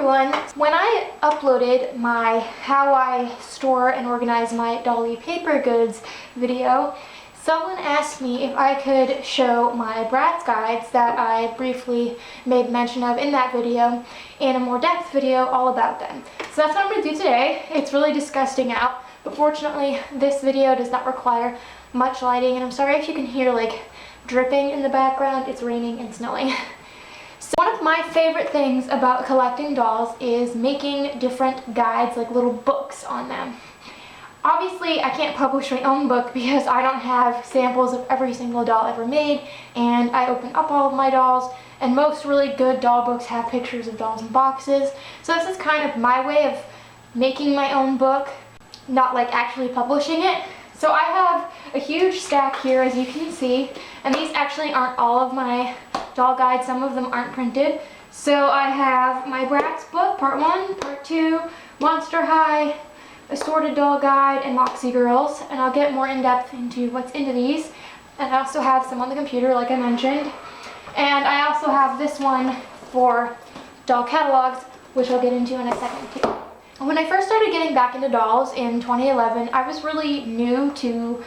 everyone! When I uploaded my how I store and organize my dolly paper goods video, someone asked me if I could show my Bratz guides that I briefly made mention of in that video in a more depth video all about them. So that's what I'm going to do today. It's really disgusting out, but fortunately this video does not require much lighting, and I'm sorry if you can hear like dripping in the background. It's raining and snowing. So one of my favorite things about collecting dolls is making different guides, like little books on them. Obviously, I can't publish my own book because I don't have samples of every single doll ever made, and I open up all of my dolls, and most really good doll books have pictures of dolls in boxes. So this is kind of my way of making my own book, not like actually publishing it. So I have a huge stack here, as you can see, and these actually aren't all of my doll guides. Some of them aren't printed. So I have my Bratz book, part 1, part 2, Monster High, Assorted Doll Guide, and Moxie Girls, and I'll get more in depth into what's into these. And I also have some on the computer, like I mentioned. And I also have this one for doll catalogs, which I'll get into in a second too. When I first started getting back into dolls in 2011, I was really new to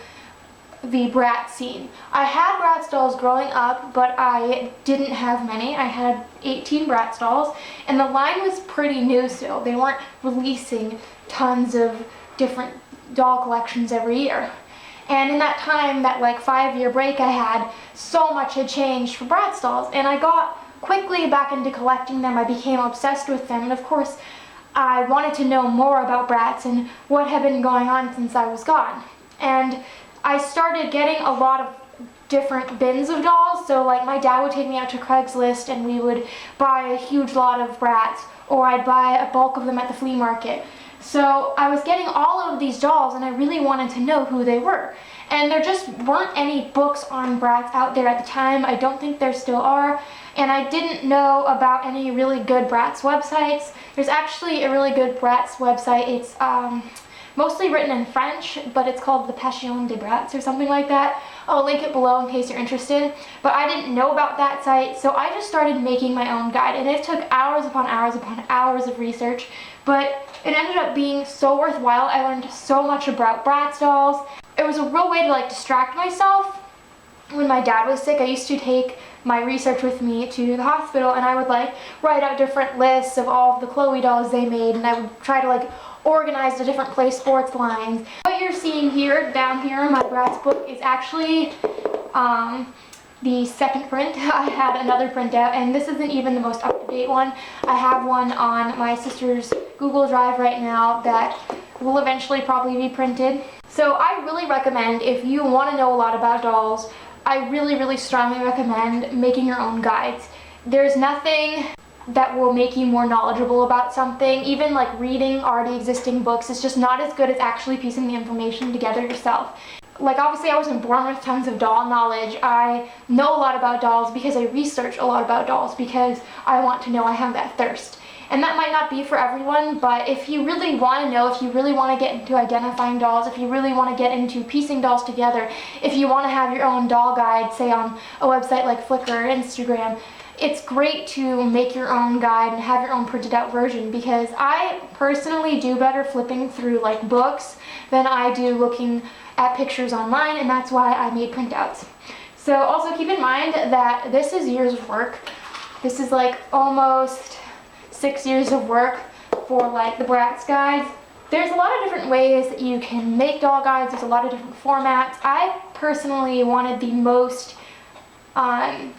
the Bratz scene. I had Bratz dolls growing up, but I didn't have many. I had 18 Bratz dolls, and the line was pretty new still. They weren't releasing tons of different doll collections every year. And in that time, that like 5-year break I had, so much had changed for Bratz dolls, and I got quickly back into collecting them. I became obsessed with them, and of course, I wanted to know more about Bratz and what had been going on since I was gone. And I started getting a lot of different bins of dolls. So like my dad would take me out to Craigslist and we would buy a huge lot of Bratz, or I'd buy a bulk of them at the flea market. So I was getting all of these dolls and I really wanted to know who they were. And there just weren't any books on Bratz out there at the time. I don't think there still are. And I didn't know about any really good Bratz websites. There's actually a really good Bratz website. It's mostly written in French, but it's called the Passion de Bratz or something like that. I'll link it below in case you're interested. But I didn't know about that site, so I just started making my own guide, and it took hours upon hours upon hours of research, but it ended up being so worthwhile. I learned so much about Bratz dolls. It was a real way to like distract myself. When my dad was sick, I used to take my research with me to the hospital, and I would like write out different lists of all of the Chloe dolls they made, and I would try to like organize the different play sports lines. What you're seeing here, down here in my Bratz book, is actually the second print. I had another printout, and this isn't even the most up-to-date one. I have one on my sister's Google Drive right now that will eventually probably be printed. So I really recommend, if you want to know a lot about dolls, I really strongly recommend making your own guides. There's nothing that will make you more knowledgeable about something. Even like reading already existing books is just not as good as actually piecing the information together yourself. Like obviously I wasn't born with tons of doll knowledge. I know a lot about dolls because I research a lot about dolls because I want to know. I have that thirst. And that might not be for everyone, but if you really want to know, if you really want to get into identifying dolls, if you really want to get into piecing dolls together, if you want to have your own doll guide, say on a website like Flickr or Instagram, it's great to make your own guide and have your own printed out version, because I personally do better flipping through like books than I do looking at pictures online, and that's why I made printouts. So also keep in mind that this is years of work. This is like almost 6 years of work for like the Bratz guides. There's a lot of different ways that you can make doll guides. There's a lot of different formats. I personally wanted the most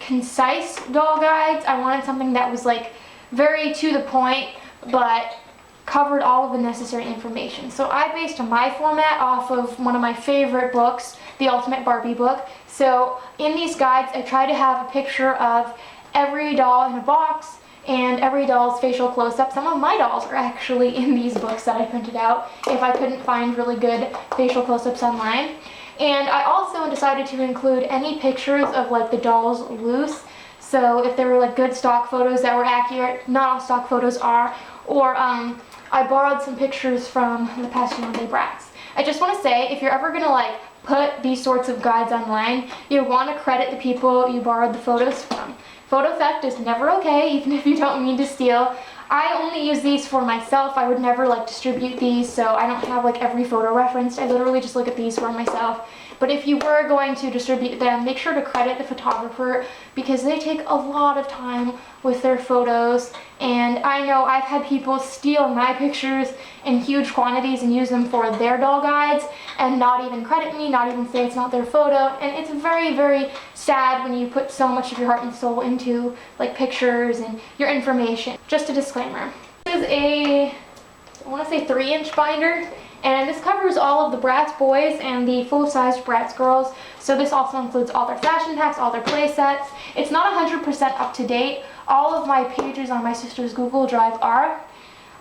concise doll guides. I wanted something that was like very to the point but covered all of the necessary information. So I based my format off of one of my favorite books, The Ultimate Barbie Book. So in these guides I try to have a picture of every doll in a box and every doll's facial close-up. Some of my dolls are actually in these books that I printed out if I couldn't find really good facial close-ups online. And I also decided to include any pictures of like the dolls loose. So if there were like good stock photos that were accurate, not all stock photos are, or I borrowed some pictures from the Passion de Bratz. I just want to say, if you're ever gonna like put these sorts of guides online, you want to credit the people you borrowed the photos from. Photo theft is never okay, even if you don't mean to steal. I only use these for myself. I would never like distribute these, so I don't have like every photo referenced. I literally just look at these for myself. But if you were going to distribute them, make sure to credit the photographer because they take a lot of time with their photos. And I know I've had people steal my pictures in huge quantities and use them for their doll guides and not even credit me, not even say it's not their photo. And it's very, very sad when you put so much of your heart and soul into like pictures and your information. Just a disclaimer. This is a, I want to say 3-inch binder. And this covers all of the Bratz boys and the full-sized Bratz girls. So this also includes all their fashion packs, all their play sets. It's not 100% up to date. All of my pages on my sister's Google Drive are.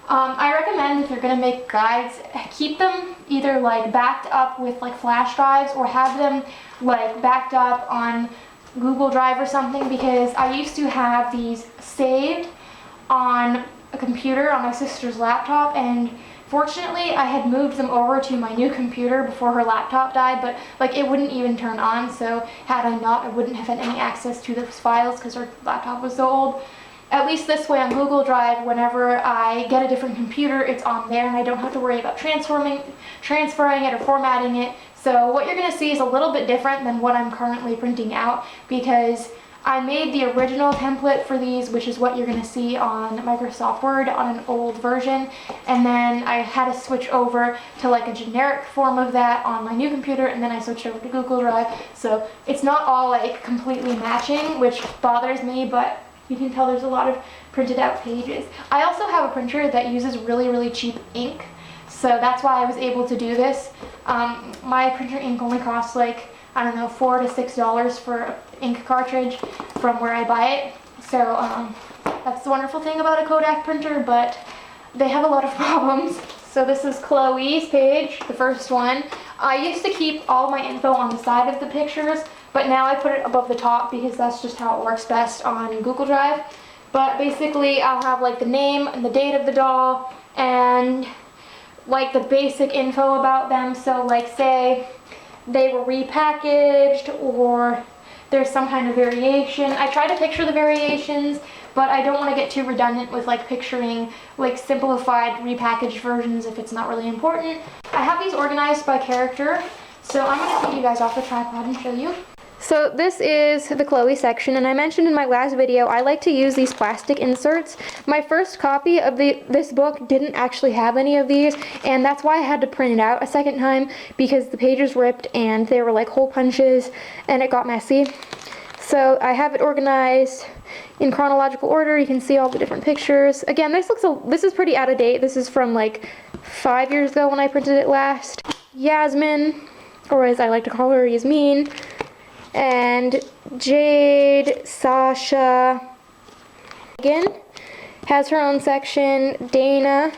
I recommend if you're going to make guides, keep them either like backed up with like flash drives or have them like backed up on Google Drive or something, because I used to have these saved on a computer on my sister's laptop, and fortunately, I had moved them over to my new computer before her laptop died, but like it wouldn't even turn on, so had I not, I wouldn't have had any access to those files because her laptop was so old. At least this way on Google Drive, whenever I get a different computer, it's on there and I don't have to worry about transferring it or formatting it. So what you're going to see is a little bit different than what I'm currently printing out, because I made the original template for these, which is what you're going to see on Microsoft Word on an old version, and then I had to switch over to like a generic form of that on my new computer, and then I switched over to Google Drive. So it's not all like completely matching, which bothers me, but you can tell there's a lot of printed out pages. I also have a printer that uses really, really cheap ink, so that's why I was able to do this. My printer ink only costs like, I don't know, $4 to $6 for an ink cartridge from where I buy it. So that's the wonderful thing about a Kodak printer, but they have a lot of problems. So this is Chloe's page, the first one. I used to keep all my info on the side of the pictures, but now I put it above the top because that's just how it works best on Google Drive. But basically I'll have like the name and the date of the doll and like the basic info about them. So like say they were repackaged or there's some kind of variation. I try to picture the variations, but I don't want to get too redundant with like picturing like simplified repackaged versions if it's not really important. I have these organized by character, so I'm going to take you guys off the tripod and show you. So this is the Chloe section, and I mentioned in my last video I like to use these plastic inserts. My first copy of this book didn't actually have any of these, and that's why I had to print it out a second time, because the pages ripped and they were like hole punches and it got messy. So I have it organized in chronological order. You can see all the different pictures. Again, this is pretty out of date. This is from like 5 years ago when I printed it last. Yasmin, or as I like to call her, Yasmin. And Jade, Sasha, again, has her own section. Dana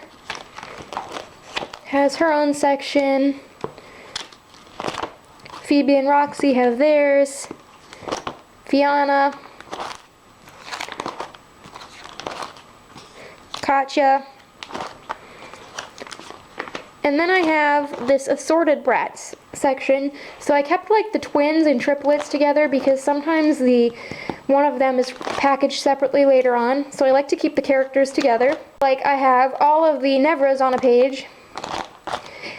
has her own section. Phoebe and Roxy have theirs. Fiona, Katya. And then I have this assorted Bratz section. So I kept like the twins and triplets together because sometimes one of them is packaged separately later on. So I like to keep the characters together. Like I have all of the Nevras on a page.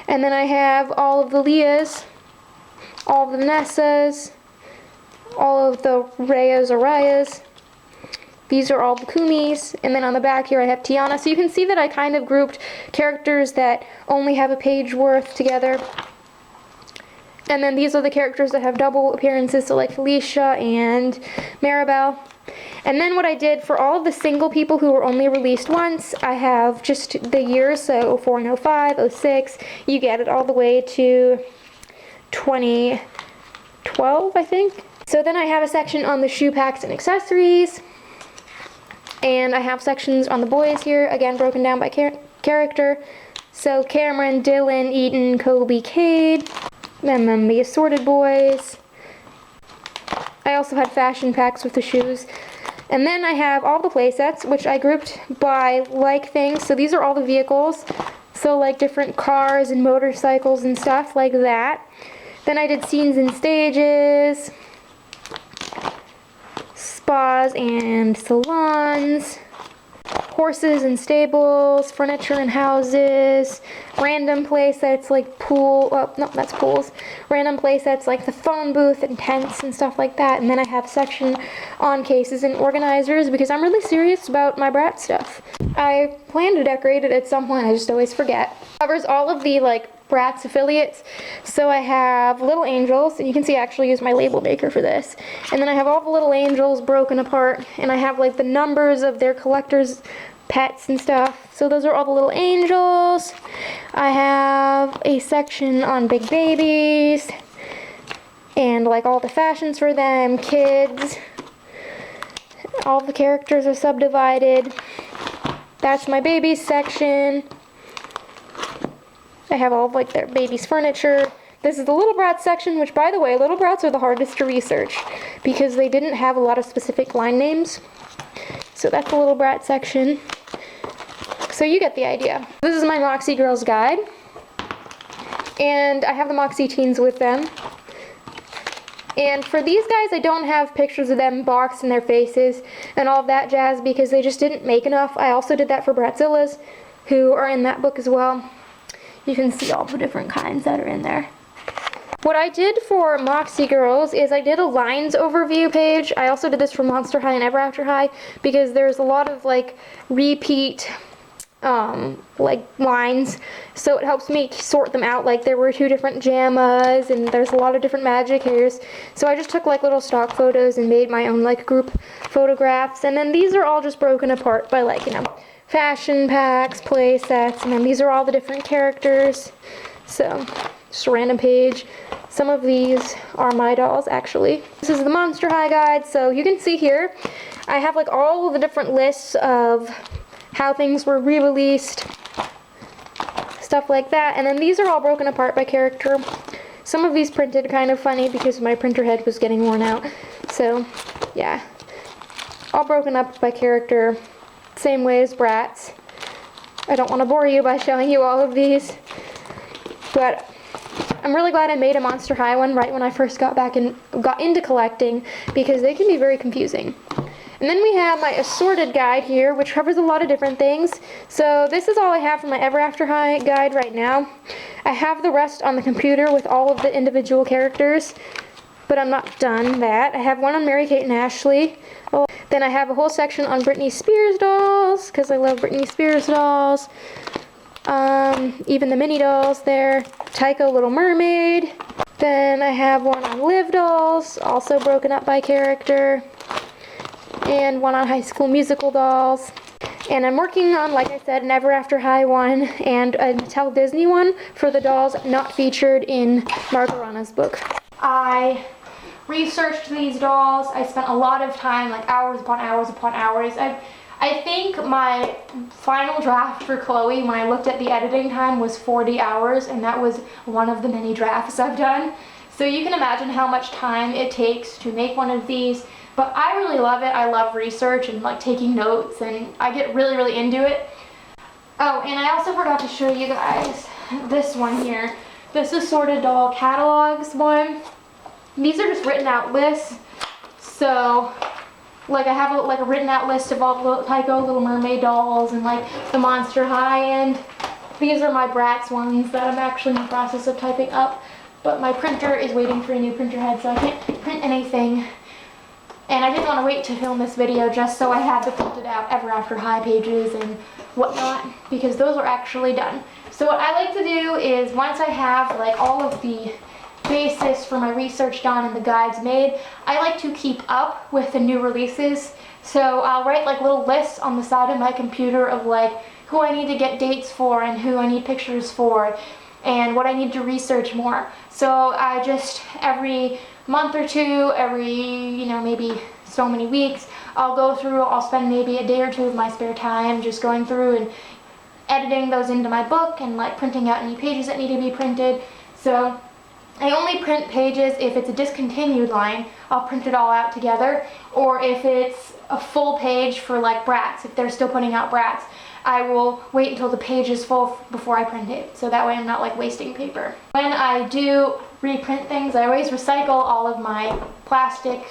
And then I have all of the Leahs, all of the Vanessas, all of the Reyes or Rayas. These are all the Kumis, and then on the back here I have Tiana. So you can see that I kind of grouped characters that only have a page worth together. And then these are the characters that have double appearances, so like Felicia and Maribel. And then what I did for all of the single people who were only released once, I have just the years, so 04 and 05, 06, you get it all the way to 2012, I think. So then I have a section on the shoe packs and accessories. And I have sections on the boys here, again broken down by character. So Cameron, Dylan, Eaton, Kobe, Cade. Then the assorted boys. I also had fashion packs with the shoes. And then I have all the play sets, which I grouped by like things. So these are all the vehicles. So like different cars and motorcycles and stuff like that. Then I did scenes and stages, spas and salons, horses and stables, furniture and houses, random play sets like pool, oh, no, that's pools, random play sets like the phone booth and tents and stuff like that. And then I have a section on cases and organizers because I'm really serious about my Bratz stuff. I plan to decorate it at some point, I just always forget. Covers all of the like Bratz affiliates. So I have little angels, and you can see I actually use my label maker for this. And then I have all the little angels broken apart, and I have like the numbers of their collectors' pets and stuff. So those are all the little angels. I have a section on big babies, and like all the fashions for them, kids. All the characters are subdivided. That's my babies section. I have all of like their baby's furniture. This is the little Bratz section, which by the way, little Bratz are the hardest to research because they didn't have a lot of specific line names. So that's the little Bratz section. So you get the idea. This is my Moxie Girls guide. And I have the Moxie teens with them. And for these guys, I don't have pictures of them boxed in their faces and all of that jazz because they just didn't make enough. I also did that for Bratzillas, who are in that book as well. You can see all the different kinds that are in there. What I did for Moxie Girls is I did a lines overview page. I also did this for Monster High and Ever After High because there's a lot of like repeat like lines, so it helps me sort them out. Like there were 2 different JAMAs and there's a lot of different magic hairs, so I just took like little stock photos and made my own like group photographs. And then these are all just broken apart by like, you know, fashion packs, play sets, and then these are all the different characters. So just a random page. Some of these are my dolls actually. This is the Monster High guide, so you can see here I have like all of the different lists of how things were re-released, stuff like that. And then these are all broken apart by character. Some of these printed kind of funny because my printer head was getting worn out. So yeah, all broken up by character, same way as Bratz. I don't want to bore you by showing you all of these, but I'm really glad I made a Monster High one right when I first got into collecting because they can be very confusing. And then we have my assorted guide here, which covers a lot of different things. So this is all I have for my Ever After High guide right now. I have the rest on the computer with all of the individual characters, but I'm not done that. I have one on Mary-Kate and Ashley. Then I have a whole section on Britney Spears dolls, because I love Britney Spears dolls. Even the mini dolls there. Tycho Little Mermaid. Then I have one on Liv dolls, also broken up by character. And one on High School Musical dolls. And I'm working on, like I said, an Ever After High one and a Mattel Disney one for the dolls not featured in Margarana's book. I researched these dolls. I spent a lot of time, like hours upon hours upon hours. I think my final draft for Chloe, when I looked at the editing time, was 40 hours, and that was one of the many drafts I've done. So you can imagine how much time it takes to make one of these. But I really love it. I love research and like taking notes, and I get really, really into it. Oh, and I also forgot to show you guys this one here. This Assorted Doll Catalogs one. These are just written out lists. So, like I have a written out list of all the Tycho Little Mermaid dolls and like the Monster High end. These are my Bratz ones that I'm actually in the process of typing up. But my printer is waiting for a new printer head, so I can't print anything. And I didn't want to wait to film this video just so I had the printed out Ever After High pages and whatnot, because those are actually done. So what I like to do is once I have like all of the basis for my research done and the guides made, I like to keep up with the new releases. So I'll write like little lists on the side of my computer of like who I need to get dates for and who I need pictures for and what I need to research more. So I just, every month or two, every, you know, maybe so many weeks, I'll go through, I'll spend maybe a day or two of my spare time just going through and editing those into my book and like printing out any pages that need to be printed. So I only print pages if it's a discontinued line. I'll print it all out together, or if it's a full page for like Bratz, if they're still putting out Bratz, I will wait until the page is full before I print it, so that way I'm not like wasting paper. When I do reprint things, I always recycle all of my plastic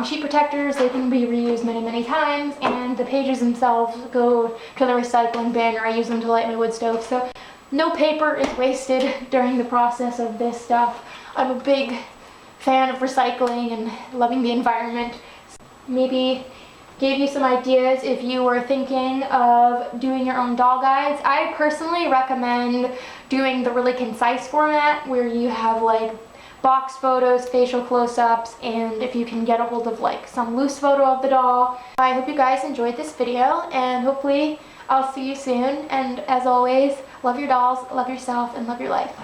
Sheet protectors, they can be reused many times, and the pages themselves go to the recycling bin, or I use them to light my wood stove. So no paper is wasted during the process of this stuff. I'm a big fan of recycling and loving the environment. Maybe gave you some ideas if you were thinking of doing your own doll guides. I personally recommend doing the really concise format where you have like box photos, facial close-ups, and if you can get a hold of like some loose photo of the doll. I hope you guys enjoyed this video, and hopefully I'll see you soon. And as always, love your dolls, love yourself, and love your life.